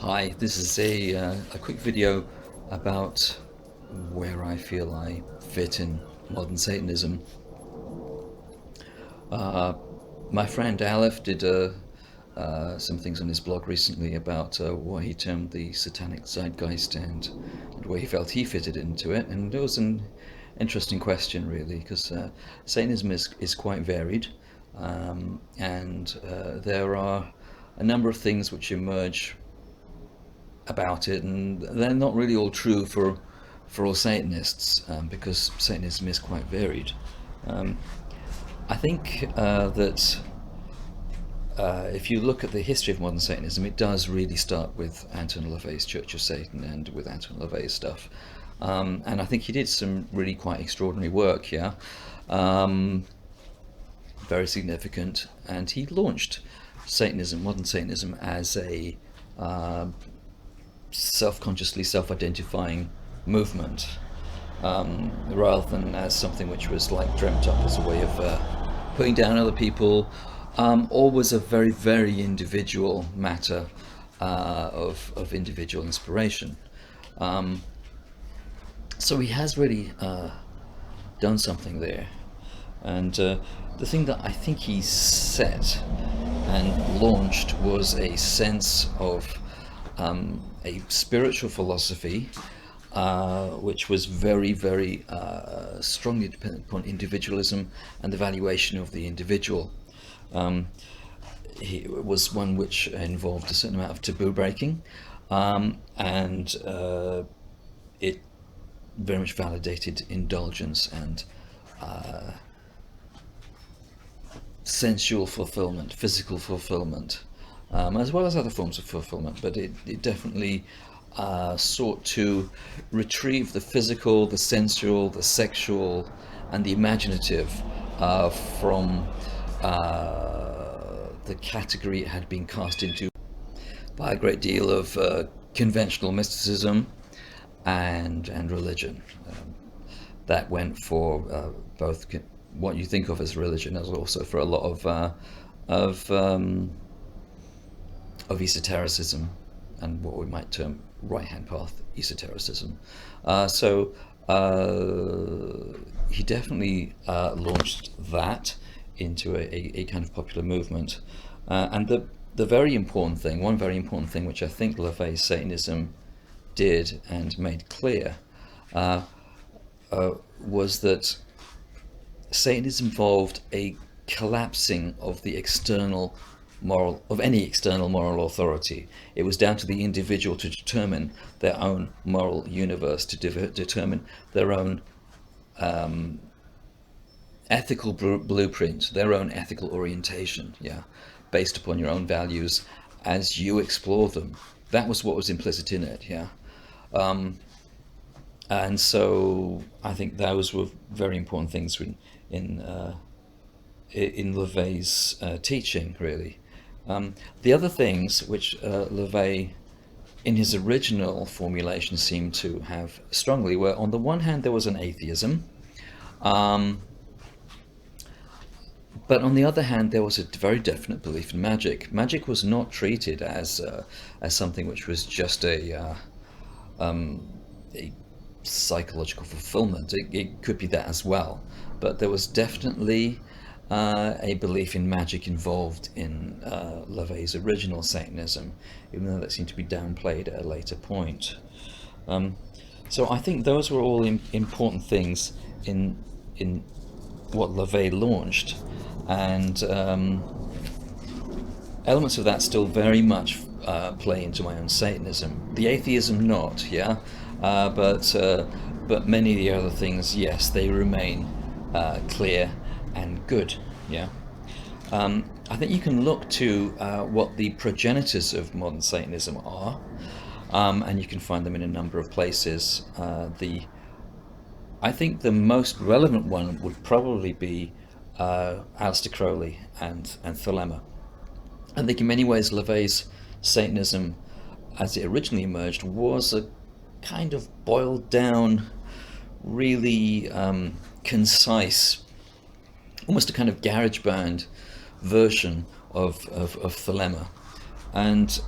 Hi, this is a quick video about where I feel I fit in modern Satanism. My friend Aleph did some things on his blog recently about what he termed the satanic zeitgeist and where he felt he fitted into it, and it was an interesting question really, because Satanism is quite varied, and there are a number of things which emerge about it, and they're not really all true for all Satanists, because Satanism is quite varied. I think that if you look at the history of modern Satanism, it does really start with Anton LaVey's Church of Satan and with Anton LaVey's stuff. And I think he did some really quite extraordinary work here, very significant, and he launched Satanism, modern Satanism, as a self-consciously self-identifying movement, rather than as something which was like dreamt up as a way of putting down other people, or was a very, very individual matter of individual inspiration. So he has really done something there, and the thing that I think he set and launched was a sense of a spiritual philosophy which was very, very strongly dependent upon individualism and the valuation of the individual. It was one which involved a certain amount of taboo breaking, and it very much validated indulgence and sensual fulfillment, physical fulfillment, as well as other forms of fulfillment, but it definitely sought to retrieve the physical, the sensual, the sexual, and the imaginative from the category it had been cast into by a great deal of conventional mysticism and religion. That went for both what you think of as religion, as also for a lot of esotericism and what we might term right-hand path esotericism. So he definitely launched that into a kind of popular movement. And the very important thing, one very important thing which I think LaVey's Satanism did and made clear, was that Satanism involved a collapsing of the external moral, of any external moral authority. It was down to the individual to determine their own moral universe, to determine their own ethical blueprint, their own ethical orientation, based upon your own values as you explore them. That was what was implicit in it, and so I think those were very important things in LaVey's teaching, really. The other things which LaVey, in his original formulation, seemed to have strongly were, on the one hand, there was an atheism, but on the other hand, there was a very definite belief in magic. Magic was not treated as something which was just a psychological fulfillment. It could be that as well, but there was definitely a belief in magic involved in LaVey's original Satanism, even though that seemed to be downplayed at a later point. So I think those were all important things in what LaVey launched, and elements of that still very much play into my own Satanism. The atheism not, but many of the other things, yes, they remain clear and good. I think you can look to what the progenitors of modern Satanism are, and you can find them in a number of places. I think the most relevant one would probably be Aleister Crowley and Thelema. I think in many ways LaVey's Satanism as it originally emerged, was a kind of boiled down, really concise, almost a kind of garage band version of Thelema. And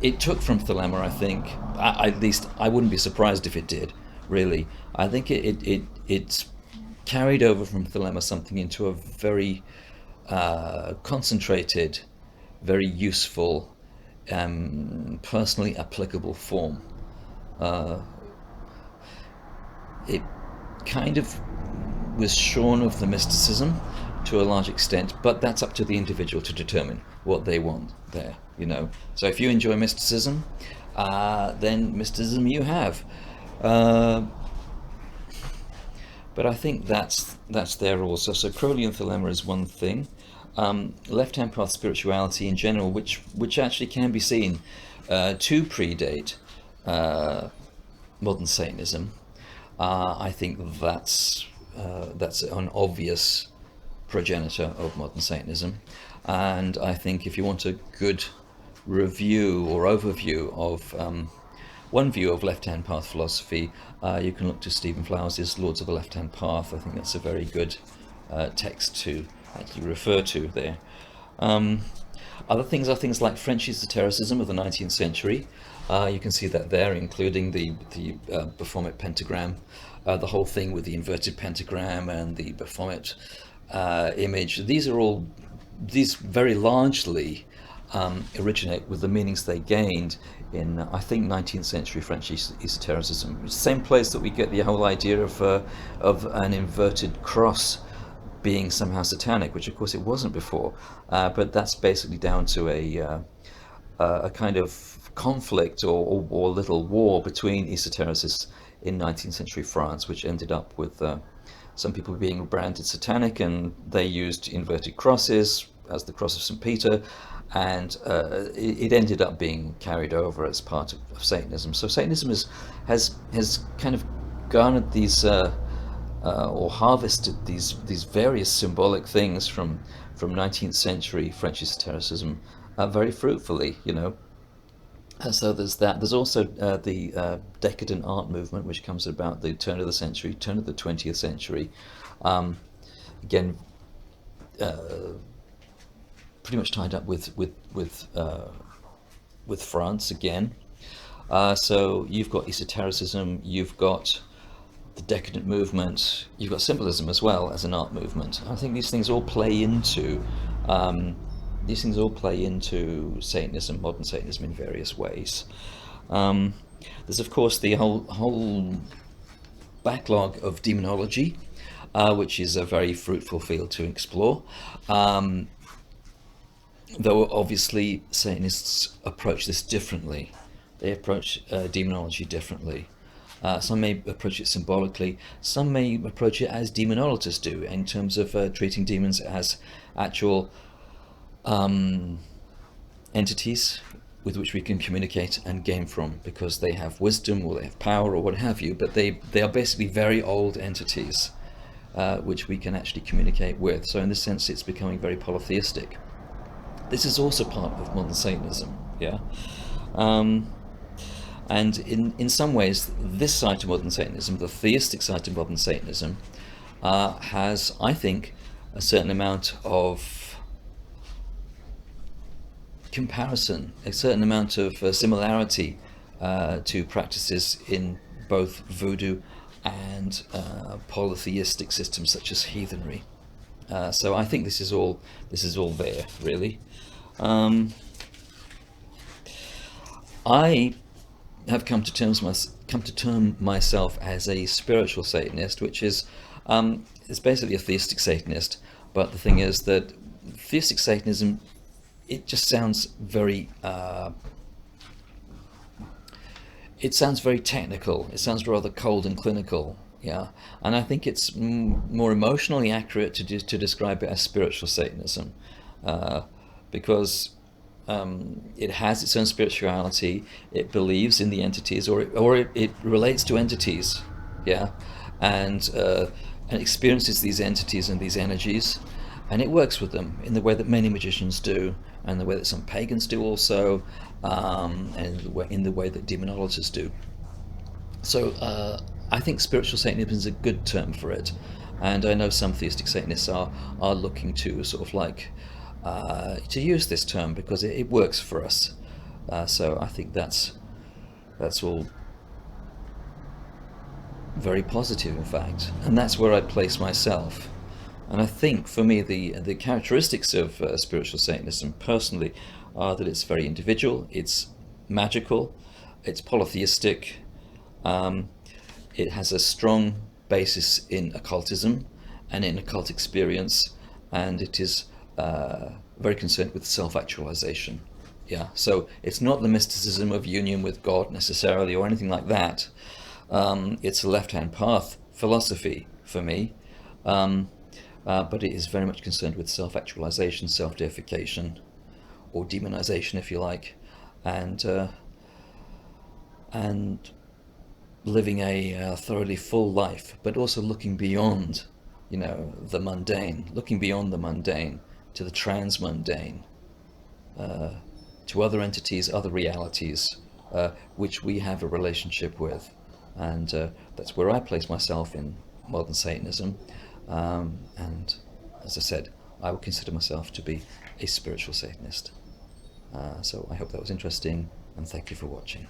it took from Thelema, I think, at least I wouldn't be surprised if it did, really. I think it's carried over from Thelema something into a very concentrated, very useful, personally applicable form. It kind of was shorn of the mysticism to a large extent, but that's up to the individual to determine what they want there, you know. So if you enjoy mysticism, then mysticism you have. But I think that's there also. So Crowley and Thelema is one thing. Left-hand path spirituality in general, which actually can be seen to predate modern Satanism. I think that's an obvious progenitor of modern Satanism, and I think if you want a good review or overview of one view of left-hand path philosophy, you can look to Stephen Flowers' Lords of the Left-Hand Path. I think that's a very good text to actually refer to there. Other things are things like French esotericism of the 19th century. You can see that there, including the Baphomet pentagram, the whole thing with the inverted pentagram and the Baphomet image. These very largely originate with the meanings they gained in, I think, 19th century French esotericism. Same place that we get the whole idea of an inverted cross being somehow satanic, which of course it wasn't before, but that's basically down to a kind of conflict or little war between esotericists in 19th century France, which ended up with some people being branded satanic, and they used inverted crosses as the cross of St. Peter, and it ended up being carried over as part of Satanism. So Satanism has kind of garnered these or harvested these various symbolic things from 19th century French esotericism very fruitfully, you know. So there's that. There's also the decadent art movement, which comes about the turn of the 20th century. Again, pretty much tied up with France again. So you've got esotericism, you've got the decadent movement, you've got symbolism as well as an art movement. I think these things all play into Satanism, modern Satanism, in various ways. There's of course the whole backlog of demonology, which is a very fruitful field to explore. Though obviously Satanists approach this differently. They approach demonology differently. Some may approach it symbolically, some may approach it as demonologists do, in terms of treating demons as actual entities with which we can communicate and gain from, because they have wisdom or they have power or what have you, but they are basically very old entities which we can actually communicate with. So in this sense it's becoming very polytheistic. This is also part of modern Satanism, yeah. And in some ways, this side of modern Satanism, the theistic side of modern Satanism, has, I think, a certain amount of comparison, a certain amount of similarity to practices in both voodoo and polytheistic systems such as heathenry. So I think this is all there, really. I have come to term myself as a spiritual Satanist, which is it's basically a theistic Satanist. But the thing is that theistic Satanism, it just sounds very technical. It sounds rather cold and clinical. Yeah, and I think it's more emotionally accurate to describe it as spiritual Satanism, because it has its own spirituality. It believes in the entities, or it relates to entities, yeah, and experiences these entities and these energies, and it works with them in the way that many magicians do, and the way that some pagans do also, and in the way that demonologists do. So I think spiritual Satanism is a good term for it, and I know some theistic Satanists are looking to sort of like to use this term because it works for us. So I think that's all very positive, in fact, and that's where I place myself. And I think for me, the characteristics of spiritual Satanism personally are that it's very individual, it's magical, it's polytheistic, um, it has a strong basis in occultism and in occult experience, and it is very concerned with self-actualization. Yeah, so it's not the mysticism of union with God necessarily or anything like that. It's a left-hand path philosophy for me, um, but it is very much concerned with self-actualization, self-deification, or demonization, if you like, and living a thoroughly full life, but also looking beyond, the mundane, looking beyond the mundane to the transmundane, to other entities, other realities, which we have a relationship with. And that's where I place myself in modern Satanism. And as I said, I would consider myself to be a spiritual Satanist. So I hope that was interesting, and thank you for watching.